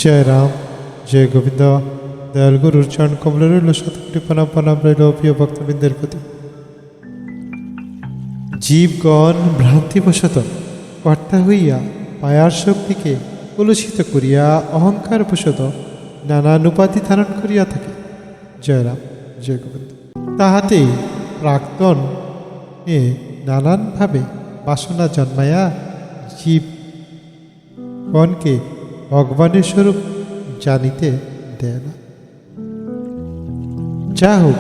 জয় রাম, জয় গোবিন্দ। দয়াল গুরুর চরণ কমলে রইল শতকোটি প্রণাম। প্রণাম রইল প্রিয় ভক্তবৃন্দের প্রতি। জীবগণ ভ্রান্তিবশত কর্তা হইয়া মায়ার শক্তিকে কলুষিত করিয়া অহংকার বশত নানান উপাধি ধারণ করিয়া থাকে। জয় রাম, জয় গোবিন্দ। তাহাতেই প্রাক্তন নানানভাবে বাসনা জন্মায়া জীবগণকে ভগবানের স্বরূপ জানিতে দেয় না। যা হোক,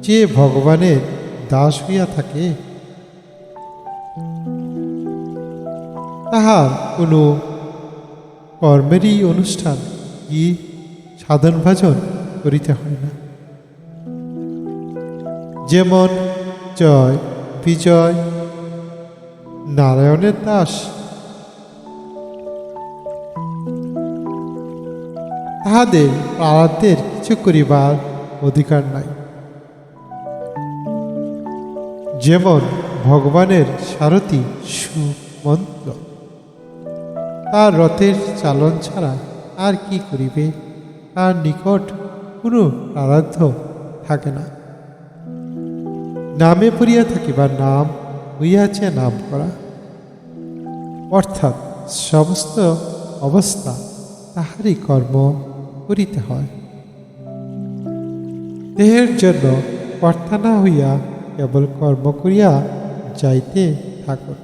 যে ভগবানের দাস হইয়া থাকে তাহার কোনো কর্মেরই অনুষ্ঠান কি সাধন ভাজন করিতে হয় না। যেমন জয় বিজয় নারায়ণের দাস, তাহাদের প্রারব্ধের কিছু করিবার অধিকার নাই। যেমন ভগবানের সারথি সুমন্ত্র, তার রথের চালন ছাড়া আর কি করিবে, তার নিকট কোনো প্রারব্ধ থাকে না। নামে পড়িয়া থাকিবার নাম হইয়াছে নাম করা, অর্থাৎ সমস্ত অবস্থা তাহারই কর্ম করিতে হয়। দেহের জন্য কর্তা না হইয়া কেবল কর্ম করিয়া যাইতে থাকুন।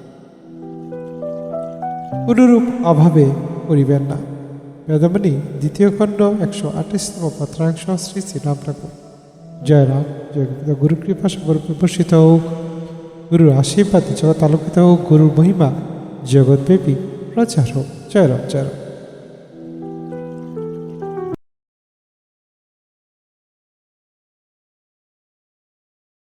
কোনরূপ অভাবে করিবেন না। বেদমণি দ্বিতীয় খণ্ড 128তম পত্রাংশ, শ্রী শ্রীরাম ঠাকুর। জয় রাম, জয় গোবিন্দ। গুরু কৃপা গুরু প্রবর্ষিত হোক, গুরুর আশীর্বাদে জগৎ আলোকিত হোক, গুরুর মহিমা জগৎব্যাপী প্রচার হোক। জয় রাম, জয় রাম।